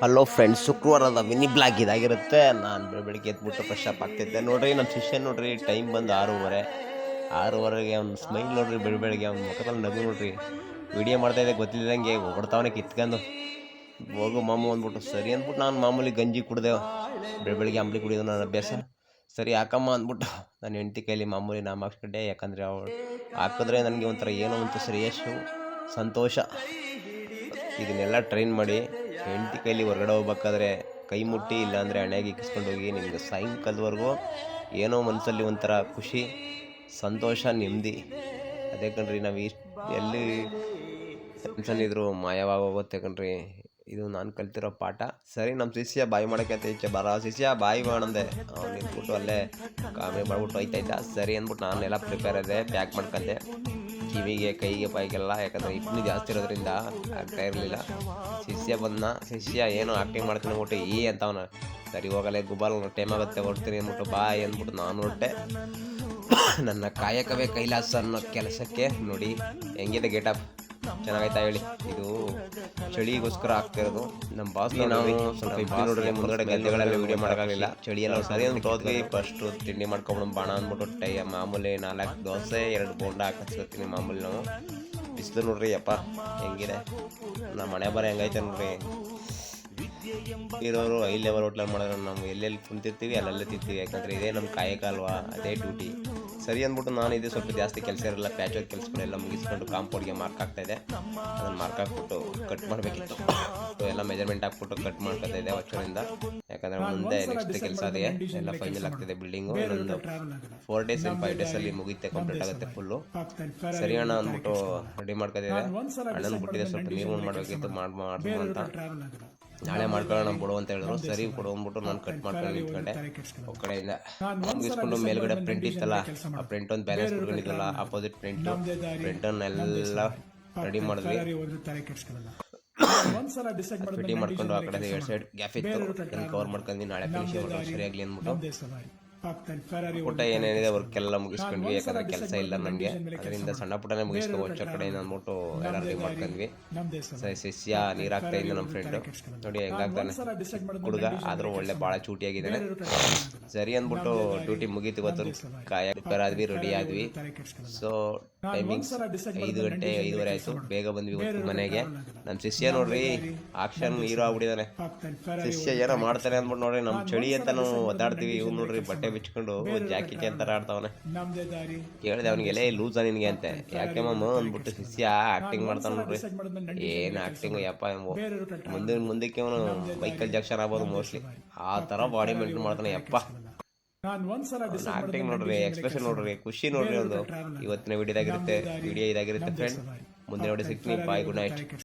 Hello friends, ಶುಕ್ರವಾರದ mini blog ಇದಾಗಿರುತ್ತೆ. ನಾನು ಬೆಳಿಗ್ಗೆ ಎದ್ಬಿಟ್ಟು ಫ್ರೆಶ್ ಅಪ್ ಆಗ್ತಿದ್ದೆ. ನೋಡ್ರಿ ನಮ್ಮ ಶಿಷ್ಯ ನೋಡ್ರಿ, ಟೈಮ್ ಬಂದು 6:30ಗೆ ಅವ್ನು ಸ್ಮೈಲ್ ನೋಡ್ರಿ, ಬೆಳಿಗ್ಗೆ ಅವ್ನ ಮುಖದಲ್ಲಿ ನಗು ನೋಡ್ರಿ. ವಿಡಿಯೋ ಮಾಡ್ತಾಯಿದ್ದೆ, ಗೊತ್ತಿಲ್ಲದಂಗೆ ಹೊಡ್ತಾವನೆ ಕಿತ್ಕೊಂಡು. ಹೋಗು ಮಾಮು ಅಂದ್ಬಿಟ್ಟು ಸರಿ ಅಂದ್ಬಿಟ್ಟು ನಾನು ಮಾಮೂಲಿ ಗಂಜಿ ಕುಡ್ದೆ. ಬೆಳಿಗ್ಗೆ ಅಂಬಲಿ ಕುಡಿಯೋದು ನನ್ನ ಅಭ್ಯಾಸ. ಸರಿ ಹಾಕಮ್ಮ ಅಂದ್ಬಿಟ್ಟು ನಾನು ಹೆಂಡತಿ ಕೈಲಿ ಮಾಮೂಲಿ ನಾಮ ಹಾಕ್ಸ್ಕೊಂಡೆ. ಯಾಕಂದರೆ ಅವಳು ಹಾಕಿದ್ರೆ ನನಗೆ ಒಂಥರ ಏನೋ ಒಂದು ಶ್ರೇಯಸ್ಸು, ಸಂತೋಷ. ಇದನ್ನೆಲ್ಲ ಟ್ರೈನ್ ಮಾಡಿ ಹೆಂಡತಿ ಕೈಲಿ ಹೊರಗಡೆ ಹೋಗ್ಬೇಕಾದ್ರೆ ಕೈ ಮುಟ್ಟಿ, ಇಲ್ಲಾಂದರೆ ಹಣೆಗೆ ಇಕ್ಕಿಸ್ಕೊಂಡು ಹೋಗಿ ನಿಮ್ಗೆ ಸಾಯಂಕಾಲದವರೆಗೂ ಏನೋ ಮನಸ್ಸಲ್ಲಿ ಒಂಥರ ಖುಷಿ, ಸಂತೋಷ, ನೆಮ್ಮದಿ. ಅದೇ ಕಣ್ರಿ, ನಾವು ಎಲ್ಲಿ ಟೆನ್ಷನ್ ಮಾಯವಾಗೋಗುತ್ತೆ ಕಣ್ರಿ. ಇದು ನಾನು ಕಲ್ತಿರೋ ಪಾಠ. ಸರಿ, ನಮ್ಮ ಶಿಷ್ಯ ಬಾಯಿ ಮಾಡೋಕ್ಕೆ ಈಚೆ ಬರ ಶಿಷ್ಯ ಬಾಯಿ ಮಾಡಂದೆ. ಅವ್ನು ನಿಂತ್ಬಿಟ್ಟು ಅಲ್ಲೇ ಕಾಮೆ ಮಾಡ್ಬಿಟ್ಟು ಹೋಯ್ತಾಯ್ತ. ಸರಿ ಅಂದ್ಬಿಟ್ಟು ನಾನೆಲ್ಲ ಪ್ರಿಪೇರ್ ಇದೆ, ಪ್ಯಾಕ್ ಮಾಡ್ಕೊಂಡೆ ಕಿವಿಗೆ, ಕೈಗೆ, ಬಾಯಿಗೆಲ್ಲ. ಯಾಕಂದರೆ ಇಬ್ಬರು ಜಾಸ್ತಿ ಇರೋದ್ರಿಂದ ಆಗ್ತಾ ಇರಲಿಲ್ಲ. ಶಿಷ್ಯ ಏನೋ ಆ್ಯಕ್ಟಿಂಗ್ ಮಾಡ್ತೀನಿ ಅಂದ್ಬಿಟ್ಟು ಅಂತವನ. ಸರಿ ಹೋಗಲೇ ಗುಬಾಲ್, ಟೈಮ್ ಆಗುತ್ತೆ, ಹೊರಡ್ತೀನಿ ಅಂದ್ಬಿಟ್ಟು ಬಾಯ್ ಅಂದ್ಬಿಟ್ಟು ನಾನು ಹೊರಟೆ. ನನ್ನ ಕಾಯಕವೇ ಕೈಲಾಸ ಅನ್ನೋ ಕೆಲಸಕ್ಕೆ ನೋಡಿ ಹೆಂಗಿದೆ ಗೇಟಪ್. ಚೆನ್ನಾಗೈತಾ ಹೇಳಿ? ಇದು ಚಳಿಗೋಸ್ಕರ ಆಗ್ತಿರೋದು. ನಮ್ಮ ಬಾಸ್ ನಾವು ಸ್ವಲ್ಪ ಇಬ್ಬರು ನೋಡ್ರಿ, ಮುಂದ್ಗಡೆ ಗದ್ದೆಗಳಲ್ಲಿ ವೀಡಿಯೋ ಮಾಡೋಕ್ಕಾಗಲಿಲ್ಲ, ಚಳಿಯೆಲ್ಲ. ಸರಿ ಅಂದ್ಬಿಟ್ಟು ಹೋದ್ವಿ. ಫಸ್ಟು ತಿಂಡಿ ಮಾಡ್ಕೊಂಡು ಬಾಣ ಅಂದ್ಬಿಟ್ಟು ಮಾಮೂಲಿ 4 ದೋಸೆ 2 ಬೋಂಡ ಹಾಕಿಸ್ಕೊತೀನಿ ಮಾಮೂಲಿ. ನಾವು ಬಿಸಿಲು ನೋಡ್ರಿ ಅಪ್ಪ ಹೆಂಗಿದೆ. ನಮ್ಮ ಮನೆ ಬರ ಹೆಂಗೈತೆ ನೋಡ್ರಿ. ಇರೋರು ಹೈ ಲೆವೆಲ್ ಹೋಟ್ಲಲ್ಲಿ ಮಾಡಿದ್ರೆ ನಾವು ಎಲ್ಲೆಲ್ಲಿ ಕುಂತಿರ್ತೀವಿ ಅಲ್ಲೆಲ್ಲ ತಿಂತೀವಿ. ಯಾಕಂದರೆ ಇದೇ ನಮ್ಮ ಕಾಯಕ ಅಲ್ವಾ, ಅದೇ ಡ್ಯೂಟಿ. ಸರಿ ಅಂದ್ಬಿಟ್ಟು ನಾನು ಇದು ಸ್ವಲ್ಪ ಜಾಸ್ತಿ ಕೆಲಸ ಇರಲ್ಲ, ಪ್ಯಾಚೋದ ಕೆಲಸಗಳೆಲ್ಲ ಮುಗಿಸ್ಕೊಂಡು ಕಾಂಪೌಂಡ್ಗೆ ಮಾರ್ಕ್ ಆಗ್ತಾಯಿದೆ. ಅದನ್ನು ಮಾರ್ಕ್ ಹಾಕ್ಬಿಟ್ಟು ಕಟ್ ಮಾಡಬೇಕಿತ್ತು. ಎಲ್ಲ ಮೆಜರ್ಮೆಂಟ್ ಹಾಕ್ಬಿಟ್ಟು ಕಟ್ ಮಾಡ್ಕೊತಾ ಇದೆ ವರ್ಷದಿಂದ. ಯಾಕಂದರೆ ಮುಂದೆ ನೆಕ್ಸ್ಟ್ ಕೆಲಸ ಅದೇ ಎಲ್ಲ ಫೈನಲ್ ಆಗ್ತಿದೆ. ಬಿಲ್ಡಿಂಗು ಇನ್ನೊಂದು 4 ಡೇಸ್ 5 ಡೇಸಲ್ಲಿ ಮುಗಿಯುತ್ತೆ, ಕಂಪ್ಲೀಟ್ ಆಗುತ್ತೆ ಫುಲ್ಲು. ಸರಿ ಅಣ್ಣ ಅಂದ್ಬಿಟ್ಟು ರೆಡಿ ಮಾಡ್ಕೊತಿದ್ದೆ. ಅಣ್ಣನ ಬಿಟ್ಟಿದೆ, ಸ್ವಲ್ಪ ನೀರು ಮಾಡಬೇಕಿತ್ತು, ಮಾಡ್ಬೋದು ಅಂತ. ನಾಳೆ ಮಾಡ್ಕೊಳ್ಳೋಣ ಬಿಡು ಅಂತ ಹೇಳಿದ್ರು. ಸರಿ ಕೊಡು ಅಂದ್ಬಿಟ್ಟು ನಾನು ಕಟ್ ಮಾಡ್ಕೊಂಡು ನಿಂತ್ಕೊಂಡೆ. ಒ ಕಡೆಯಿಂದ ಮುಗಿಸ್ಕೊಂಡು ಮೇಲ್ಗಡೆ ಪ್ರಿಂಟ್ ಇತ್ತಲ್ಲ, ಆ ಪ್ರಿಂಟ್ ಒಂದು ಬ್ಯಾಲೆನ್ಸ್ ಕೊಡ್ಕೊಂಡಿದ್ವಲ್ಲ, ಅಪೋಸಿಟ್ ಪ್ರಿಂಟನ್ನೆಲ್ಲ ರೆಡಿ ಮಾಡಿದ್ವಿ. ಫಿಟ್ಟಿಂಗ್ ಮಾಡ್ಕೊಂಡು ಆ ಕಡೆ 2 ಸೈಡ್ ಗ್ಯಾಪ್ ಇತ್ತು, ಕವರ್ ಮಾಡ್ಕೊಂಡು ನಾಳೆ ಫಿನಿಶ್ ಸರಿಯಾಗಲಿ ಅಂದ್ಬಿಟ್ಟು ಪುಟ್ಟ ಏನೇನಿದೆ ವರ್ಕೆಲ್ಲ ಮುಗಿಸ್ಕೊಂಡ್ವಿ. ಯಾಕಂದರೆ ಕೆಲಸ ಇಲ್ಲ ನಮಗೆ, ಅದರಿಂದ ಸಣ್ಣ ಪುಟ್ಟನೇ ಮುಗಿಸ್ಕೊ వచ్చೋ ಕಡೆಯಿಂದ ಅಂದ್ಬಿಟ್ಟು ಎಲ್ಲ ರೆಡಿ ಮಾಡ್ಕೊಂಡ್ವಿ. ಸರಿ, ಶಿಷ್ಯ ನೀರು ಹಾಕ್ತಾ ಇದ್ದ ನಮ್ಮ ಫ್ರೆಂಡು ನೋಡಿ ಹೆಂಗಾಗ್ತಾನೆ ಹುಡುಗ, ಆದರೂ ಒಳ್ಳೆ ಭಾಳ ಚೂಟಿಯಾಗಿದ್ದಾನೆ. ಸರಿ ಅಂದ್ಬಿಟ್ಟು ಡ್ಯೂಟಿ ಮುಗೀತು. ಇವತ್ತು ಪ್ರಿಪೇರ್ ಆದ್ವಿ, ರೆಡಿ ಆದ್ವಿ. ಸೊ ಟೈಮಿಂಗ್ಸ್ 5 ಗಂಟೆ 5:30 ಆಯಿತು. ಬೇಗ ಬಂದ್ವಿ ಇವತ್ತು ಮನೆಗೆ. ನಮ್ಮ ಶಿಷ್ಯ ನೋಡ್ರಿ ಆಕ್ಷನ್ ಹೀರೋ ಆಗ್ಬಿಟ್ಟಿದ್ದಾನೆ. ಶಿಷ್ಯ ಏನೋ ಮಾಡ್ತಾನೆ ಅಂದ್ಬಿಟ್ಟು ನೋಡ್ರಿ, ನಮ್ಮ ಚಳಿ ಅಂತಾನು ಒದ್ದಾಡ್ತೀವಿ, ಇವ್ನು ನೋಡ್ರಿ ಬಟ್ಟೆ ಬಿಚ್ಕೊಂಡು ಜಾಕೆಟ್ ಅಂತಾರ ಆಡ್ತಾವನೆ. ಕೇಳಿದೆ ಅವನಿಗೆ, ಎಲೆ ಲೂಸ ನಿನಗೆ ಅಂತೆ. ಯಾಕೆ ಮಾಮ ಅಂದ್ಬಿಟ್ಟು ಶಿಷ್ಯ ಆಕ್ಟಿಂಗ್ ಮಾಡ್ತಾನೆ ನೋಡ್ರಿ. ಏನು ಆಕ್ಟಿಂಗ್ ಯಪ್ಪ, ಮುಂದಕ್ಕೆ ಅವನು ಮೈಕಲ್ ಜಾಕ್ಸನ್ ಆಗ್ಬೋದು ಮೋಸ್ಟ್ಲಿ. ಆ ಥರ ಬಾಡಿ ಮೇಂಟೈನ್ ಮಾಡ್ತಾನೆ ಯಪ್ಪ. ಆಕ್ಟಿಂಗ್ ನೋಡ್ರಿ, ಎಕ್ಸ್ಪ್ರೆಷನ್ ನೋಡ್ರಿ, ಖುಷಿ ನೋಡ್ರಿ ಒಂದು. ಇವತ್ತಿನ ವಿಡಿಯೋ ಇದಾಗಿರುತ್ತೆ ಫ್ರೆಂಡ್. ಮುಂದೆ ನೋಡಿ ಸಿಗ್ತೀನಿ. ಬಾಯ್, ಗುಡ್ ನೈಟ್.